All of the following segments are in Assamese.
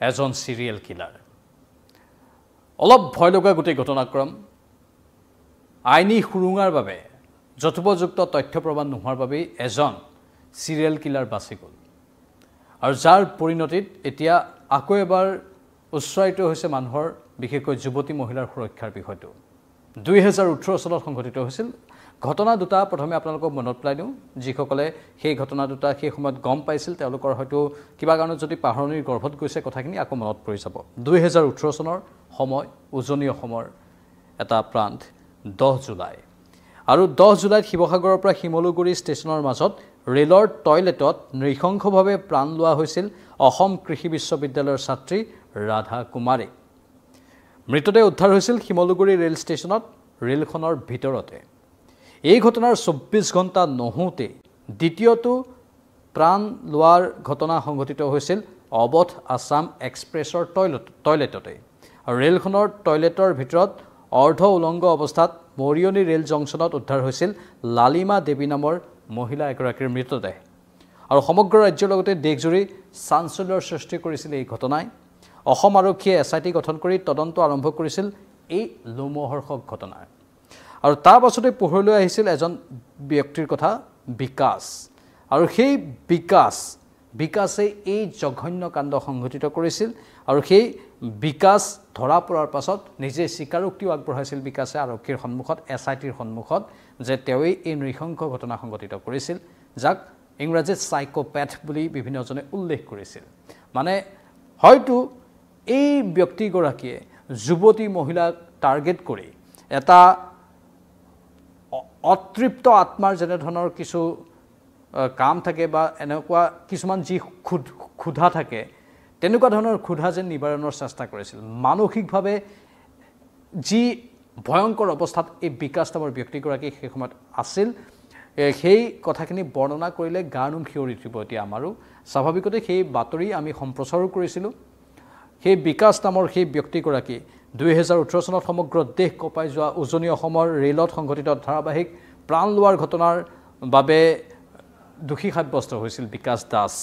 এজন সিৰিয়েল কিলাৰ অলপ ভয় লগা গোটেই ঘটনাক্ৰম আইনী সুৰুঙাৰ বাবে যথোপযুক্ত তথ্য প্ৰমাণ নোহোৱাৰ বাবে এজন সিৰিয়েল কিলাৰ বাছি গ'ল আৰু যাৰ পৰিণতিত এতিয়া আকৌ এবাৰ উচ্চাৰিত হৈছে মানুহৰ বিশেষকৈ যুৱতী মহিলাৰ সুৰক্ষাৰ বিষয়টো 2018 চনত সংঘটিত হৈছিল ঘটনা দুটা প্ৰথমে আপোনালোকক মনত পেলাই দিওঁ যিসকলে সেই ঘটনা দুটা সেই সময়ত গম পাইছিল তেওঁলোকৰ হয়তো কিবা কাৰণত যদি পাহৰণিৰ গৰ্ভত গৈছে কথাখিনি আকৌ মনত পৰি যাব 2018 চনৰ সময় উজনি অসমৰ এটা প্ৰান্ত 10 জুলাই আৰু 10 জুলাইত শিৱসাগৰৰ পৰা শিমলুগুৰি ষ্টেচনৰ মাজত ৰেলৰ টয়লেটত নৃশংসভাৱে প্ৰাণ লোৱা হৈছিল অসম কৃষি বিশ্ববিদ্যালয়ৰ ছাত্ৰী ৰাধা কুমাৰী মৃতদেহ উদ্ধাৰ হৈছিল শিমলুগুৰি ৰেল ষ্টেচনত ৰেলখনৰ ভিতৰতে এই ঘটনাৰ 24 ঘণ্টা নহওঁতে দ্বিতীয়টো প্ৰাণ লোৱাৰ ঘটনা সংঘটিত হৈছিল অৱধ আছাম এক্সপ্ৰেছৰ টয়লেটতে আৰু ৰেলখনৰ টয়লেটৰ ভিতৰত অৰ্ধ উলংগ অৱস্থাত মৰিয়নি ৰেল জংচনত উদ্ধাৰ হৈছিল লালিমা দেৱী নামৰ মহিলা এগৰাকীৰ মৃতদেহ আৰু সমগ্ৰ ৰাজ্যৰ লগতে দেশজুৰি চাঞ্চল্যৰ সৃষ্টি কৰিছিল এই ঘটনাই অসম আৰক্ষীয়ে এছআইটি গঠন কৰি তদন্ত আৰম্ভ কৰিছিল এই লোমহৰ্ষক ঘটনাৰ আৰু তাৰ পাছতে পোহৰলৈ আহিছিল এজন ব্যক্তিৰ কথা বিকাশ আৰু সেই বিকাশে এই জঘন্য কাণ্ড সংঘটিত কৰিছিল আৰু সেই বিকাশ ধৰা পৰাৰ পাছত নিজে স্বীকাৰোক্তিও আগবঢ়াইছিল বিকাশে আৰক্ষীৰ সন্মুখত এছআইটিৰ সন্মুখত যে তেওঁই এই নৃশংস ঘটনা সংঘটিত কৰিছিল যাক ইংৰাজীত সাইকোপ্যাথ বুলি বিভিন্নজনে উল্লেখ কৰিছিল মানে হয়তো এই ব্যক্তিগৰাকীয়ে যুৱতী মহিলাক টাৰ্গেট কৰি এটা অতৃপ্ত আত্মাৰ যেনে ধৰণৰ কিছু কাম থাকে বা এনেকুৱা কিছুমান যি ক্ষুধা থাকে তেনেকুৱা ধৰণৰ ক্ষুধা যেন নিবাৰণৰ চেষ্টা কৰিছিল মানসিকভাৱে যি ভয়ংকৰ অৱস্থাত এই বিকাশ নামৰ ব্যক্তিগৰাকী সেই সময়ত আছিল সেই কথাখিনি বৰ্ণনা কৰিলে গানুম শিয়ৰি উঠিব এতিয়া আমাৰো স্বাভাৱিকতে সেই বাতৰি আমি সম্প্ৰচাৰো কৰিছিলোঁ সেই বিকাশ নামৰ সেই ব্যক্তিগৰাকী 2018 চনত সমগ্ৰ দেশ কঁপাই যোৱা উজনি অসমৰ ৰেলত সংঘটিত ধাৰাবাহিক প্ৰাণ লোৱাৰ ঘটনাৰ বাবে দোষী সাব্যস্ত হৈছিল বিকাশ দাস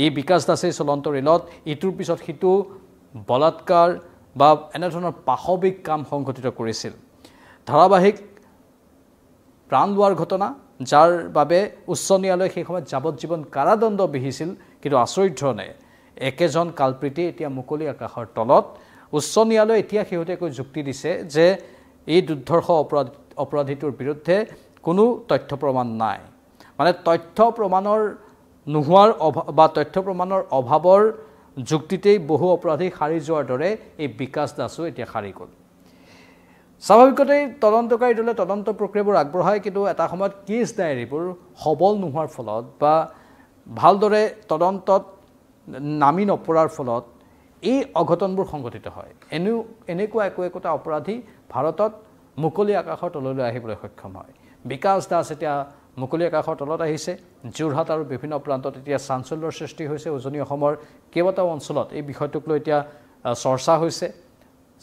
এই বিকাশ দাসে চলন্ত ৰেলত ইটোৰ পিছত সিটো বলাৎকাৰ বা এনেধৰণৰ পাশবিক কাম সংঘটিত কৰিছিল ধাৰাবাহিক প্ৰাণ লোৱাৰ ঘটনা যাৰ বাবে উচ্চ ন্যায়ালয়ে সেই সময়ত যাৱজ্জীৱন কাৰাদণ্ড বিহিছিল কিন্তু আচৰিত ধৰণে একেজন কালপ্ৰীতি এতিয়া মুকলি আকাশৰ তলত উচ্চ ন্যায়ালয়ে এতিয়া শেহতীয়াকৈ যুক্তি দিছে যে এই দুৰ্ধৰ্ষ অপৰাধীটোৰ বিৰুদ্ধে কোনো তথ্য প্ৰমাণ নাই মানে তথ্য প্ৰমাণৰ নোহোৱাৰ বা তথ্য প্ৰমাণৰ অভাৱৰ যুক্তিতেই বহু অপৰাধী সাৰি যোৱাৰ দৰে এই বিকাশ দাসো এতিয়া সাৰি গ'ল স্বাভাৱিকতেই তদন্তকাৰী দলে তদন্ত প্ৰক্ৰিয়াবোৰ আগবঢ়ায় কিন্তু এটা সময়ত কেছ ডায়েৰীবোৰ সবল নোহোৱাৰ ফলত বা ভালদৰে তদন্তত নামি নপৰাৰ ফলত এই অঘটনবোৰ সংঘটিত হয় এনেকুৱা একোটা অপৰাধী ভাৰতত মুকলি আকাশৰ তললৈ আহিবলৈ সক্ষম হয় বিকাশ দাস এতিয়া মুকলি আকাশৰ তলত আহিছে যোৰহাট আৰু বিভিন্ন প্ৰান্তত এতিয়া চাঞ্চল্যৰ সৃষ্টি হৈছে উজনি অসমৰ কেইবাটাও অঞ্চলত এই বিষয়টোক লৈ এতিয়া চৰ্চা হৈছে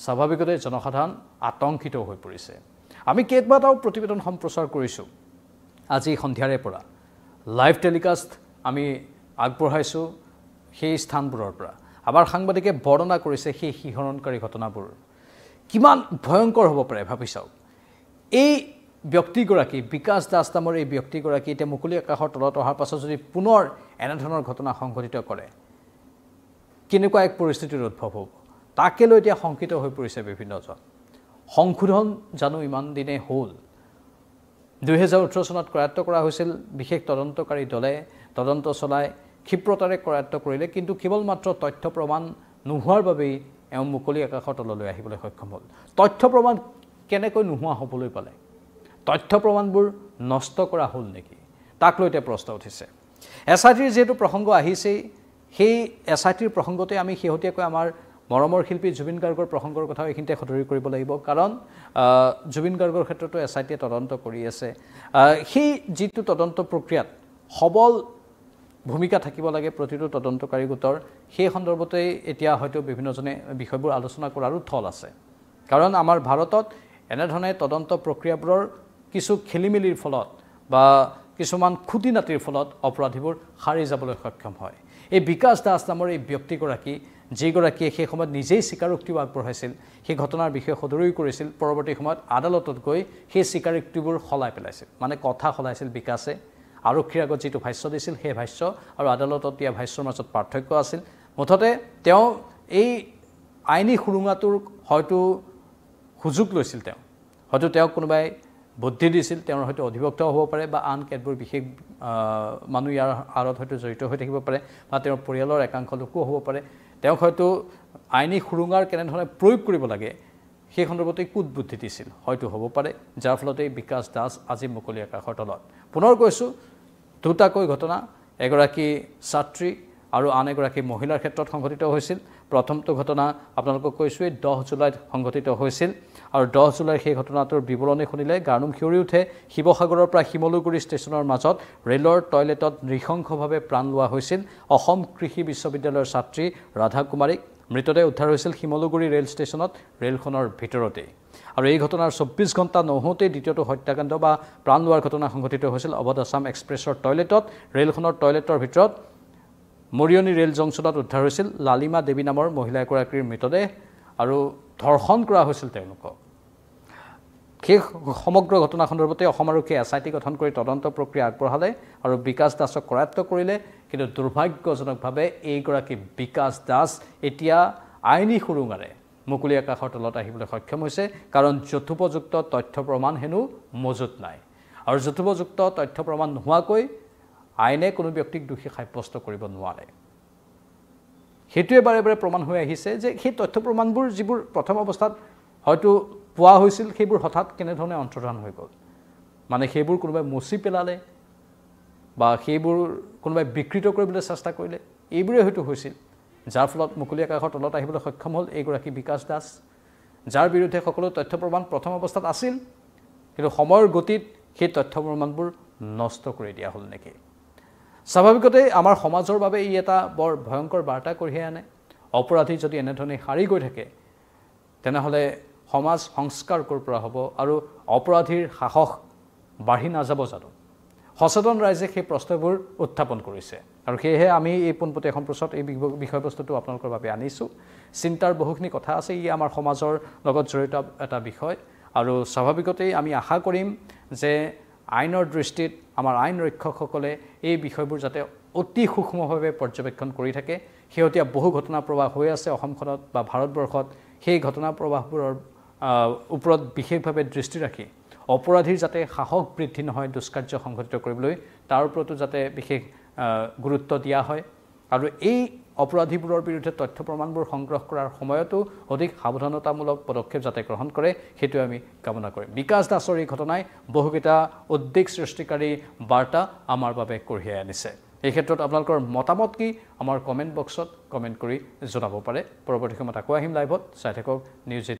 স্বাভাৱিকতে জনসাধাৰণ আতংকিত হৈ পৰিছে আমি কেইবাটাও প্ৰতিবেদন সম্প্ৰচাৰ কৰিছোঁ আজি সন্ধিয়াৰে পৰা লাইভ টেলিকাষ্ট আমি আগবঢ়াইছোঁ সেই স্থানবোৰৰ পৰা আমাৰ সাংবাদিকে বৰ্ণনা কৰিছে সেই শিহৰণকাৰী ঘটনাবোৰ কিমান ভয়ংকৰ হ'ব পাৰে ভাবি চাওক এই ব্যক্তিগৰাকী বিকাশ দাস নামৰ এই ব্যক্তিগৰাকী এতিয়া মুকলি আকাশৰ তলত অহাৰ পাছত যদি পুনৰ এনেধৰণৰ ঘটনা সংঘটিত কৰে কেনেকুৱা এক পৰিস্থিতিৰ উদ্ভৱ হ'ব তাকে লৈ এতিয়া শংকিত হৈ পৰিছে বিভিন্নজন সংশোধন জানো ইমান দিনে হ'ল 2018 চনত কৰায়ত্ব কৰা হৈছিল বিশেষ তদন্তকাৰী দলে তদন্ত চলাই ক্ষিপ্ৰতাৰে কৰায়ত্ব কৰিলে কিন্তু কেৱল মাত্ৰ তথ্য প্ৰমাণ নোহোৱাৰ বাবেই মুকলি আকাশৰ তললৈ আহিবলৈ সক্ষম হ'ল তথ্য প্ৰমাণ কেনেকৈ নোহোৱা হ'বলৈ পালে তথ্য প্ৰমাণবোৰ নষ্ট কৰা হ'ল নেকি তাক লৈ এতিয়া প্ৰশ্ন উঠিছে এছআইটিৰ যেহেতু প্ৰসংগ আহিছে সেই এছআইটিৰ প্ৰসংগতে আমি শেহতীয়াকৈ আমাৰ মৰমৰ শিল্পী জুবিন গাৰ্গৰ প্ৰসংগৰ কথা এইখিনিতে সদৰি কৰিব লাগিব কাৰণ জুবিন গাৰ্গৰ ক্ষেত্ৰতো এছআইটিয়ে তদন্ত কৰি আছে সেই যিটো তদন্ত প্ৰক্ৰিয়াত সবল ভূমিকা থাকিব লাগে প্ৰতিটো তদন্তকাৰী গোটৰ সেই সন্দৰ্ভতে এতিয়া হয়তো বিভিন্নজনে বিষয়বোৰ আলোচনা কৰাৰো থল আছে কাৰণ আমাৰ ভাৰতত এনেধৰণে তদন্ত প্ৰক্ৰিয়াবোৰৰ কিছু খেলিমেলিৰ ফলত বা কিছুমান খুঁটি নাতিৰ ফলত অপৰাধীবোৰ সাৰি যাবলৈ সক্ষম হয় এই বিকাশ দাস নামৰ এই ব্যক্তিগৰাকী যিগৰাকীয়ে সেই সময়ত নিজেই স্বীকাৰোক্তিও আগবঢ়াইছিল সেই ঘটনাৰ বিষয়ে সদৰি কৰিছিল পৰৱৰ্তী সময়ত আদালতত গৈ সেই স্বীকাৰোক্তিবোৰ সলাই পেলাইছিল মানে কথা সলাইছিল বিকাশে আৰক্ষীৰ আগত যিটো ভাষ্য দিছিল সেই ভাষ্য আৰু আদালতত দিয়া ভাষ্যৰ মাজত পাৰ্থক্য আছিল মুঠতে তেওঁ এই আইনী সুৰুঙাটোৰ হয়তো সুযোগ লৈছিল তেওঁ হয়তো তেওঁক কোনোবাই বুদ্ধি দিছিল তেওঁৰ হয়তো অধিবক্তা হ'ব পাৰে বা আন কেতবোৰ বিশেষ মানুহ ইয়াৰ আঁৰত হয়তো জড়িত হৈ থাকিব পাৰে বা তেওঁৰ পৰিয়ালৰ একাংশ লোকো হ'ব পাৰে তেওঁক হয়তো আইনী সুৰুঙাৰ কেনেধৰণে প্ৰয়োগ কৰিব লাগে সেই সন্দৰ্ভতে কুট বুদ্ধি দিছিল হয়তো হ'ব পাৰে যাৰ ফলতে বিকাশ দাস আজি মুকলি আকাশৰ তলত পুনৰ কৈছোঁ দুটাকৈ ঘটনা এগৰাকী ছাত্ৰী আৰু আন এগৰাকী মহিলাৰ ক্ষেত্ৰত সংঘটিত হৈছিল প্ৰথমটো ঘটনা আপোনালোকক কৈছোঁৱেই 10 জুলাইত সংঘটিত হৈছিল আৰু 10 জুলাইৰ সেই ঘটনাটোৰ বিৱৰণী শুনিলে গাৰ্নুম শিয়ৰি উঠে শিৱসাগৰৰ পৰা শিমলুগুৰি ষ্টেচনৰ মাজত ৰেলৰ টয়লেটত নৃশংসভাৱে প্ৰাণ লোৱা হৈছিল অসম কৃষি বিশ্ববিদ্যালয়ৰ ছাত্ৰী ৰাধা কুমাৰীক মৃতদেহ উদ্ধাৰ হৈছিল শিমলুগুৰি ৰেল ষ্টেচনত ৰেলখনৰ ভিতৰতেই আৰু এই ঘটনাৰ 24 ঘণ্টা নহওঁতেই দ্বিতীয়টো হত্যাকাণ্ড বা প্ৰাণ লোৱাৰ ঘটনা সংঘটিত হৈছিল অৱধ আছাম এক্সপ্ৰেছৰ টয়লেটত ৰেলখনৰ টয়লেটৰ ভিতৰত মৰিয়নি ৰেল জংচনত উদ্ধাৰ হৈছিল লালিমা দেৱী নামৰ মহিলা এগৰাকীৰ মৃতদেহ আৰু ধৰ্ষণ কৰা হৈছিল তেওঁলোকক সেই সমগ্ৰ ঘটনা সন্দৰ্ভতে অসম আৰক্ষীয়ে SIT গঠন কৰি তদন্ত প্ৰক্ৰিয়া আগবঢ়ালে আৰু বিকাশ দাসক কৰায়ত্ব কৰিলে কিন্তু দুৰ্ভাগ্যজনকভাৱে এইগৰাকী বিকাশ দাস এতিয়া আইনী সুৰুঙাৰে মুকলি আকাশৰ তলত আহিবলৈ সক্ষম হৈছে কাৰণ যথোপযুক্ত তথ্য প্ৰমাণ হেনো মজুত নাই আৰু যথোপযুক্ত তথ্য প্ৰমাণ নোহোৱাকৈ আইনে কোনো ব্যক্তিক দোষী সাব্যস্ত কৰিব নোৱাৰে সেইটোৱে বাৰে বাৰে প্ৰমাণ হৈ আহিছে যে সেই তথ্য প্ৰমাণবোৰ যিবোৰ প্ৰথম অৱস্থাত হয়তো পোৱা হৈছিল সেইবোৰ হঠাৎ কেনেধৰণে অন্তৰ্ধান হৈ গ'ল মানে সেইবোৰ কোনোবাই মুচি পেলালে বা সেইবোৰ কোনোবাই বিকৃত কৰিবলৈ চেষ্টা কৰিলে এইবোৰে হয়তো হৈছিল যাৰ ফলত মুকলি আকাশৰ তলত আহিবলৈ সক্ষম হ'ল এইগৰাকী বিকাশ দাস যাৰ বিৰুদ্ধে সকলো তথ্য প্ৰমাণ প্ৰথম অৱস্থাত আছিল কিন্তু সময়ৰ গতিত সেই তথ্য প্ৰমাণবোৰ নষ্ট কৰি দিয়া হ'ল নেকি স্বাভাৱিকতে আমাৰ সমাজৰ বাবে ই এটা বৰ ভয়ংকৰ বাৰ্তা কঢ়িয়াই আনে অপৰাধী যদি এনেধৰণে হাৰি গৈ থাকে তেনেহ'লে সমাজ সংস্কাৰ ক'ৰ পৰা হ'ব আৰু অপৰাধীৰ সাহস বাঢ়ি নাযাব জানো সচেতন ৰাইজে সেই প্ৰশ্নবোৰ উত্থাপন কৰিছে আৰু সেয়েহে আমি এই পোনপটীয়া সম্প্ৰচাৰত এই বিষয়বস্তুটো আপোনালোকৰ বাবে আনিছোঁ চিন্তাৰ বহুখিনি কথা আছে ই আমাৰ সমাজৰ লগত জড়িত এটা বিষয় আৰু স্বাভাৱিকতেই আমি আশা কৰিম যে আইনৰ দৃষ্টিত আমাৰ আইন ৰক্ষকসকলে এই বিষয়বোৰ যাতে অতি সূক্ষ্মভাৱে পৰ্যবেক্ষণ কৰি থাকে শেহতীয়া বহু ঘটনা প্ৰবাহ হৈ আছে অসমখনত বা ভাৰতবৰ্ষত সেই ঘটনা প্ৰবাহবোৰৰ ওপৰত বিশেষভাৱে দৃষ্টি ৰাখি অপৰাধীৰ যাতে সাহস বৃদ্ধি নহয় দুষ্কাৰ্য সংঘটিত কৰিবলৈ তাৰ ওপৰতো যাতে বিশেষ গুৰুত্ব দিয়া হয় আৰু এই অপৰাধীবোৰৰ বিৰুদ্ধে তথ্য প্ৰমাণবোৰ সংগ্ৰহ কৰাৰ সময়তো অধিক সাৱধানতামূলক পদক্ষেপ যাতে গ্ৰহণ কৰে সেইটো আমি কামনা কৰিম বিকাশ দাসৰ এই ঘটনাই বহুকেইটা উদ্বেগ সৃষ্টিকাৰী বাৰ্তা আমাৰ বাবে কঢ়িয়াই আনিছে এই ক্ষেত্ৰত আপোনালোকৰ মতামত কি আমাৰ কমেণ্ট বক্সত কমেণ্ট কৰি জনাব পাৰে পৰৱৰ্তী সময়ত আকৌ আহিম লাইভত চাই থাকক নিউজ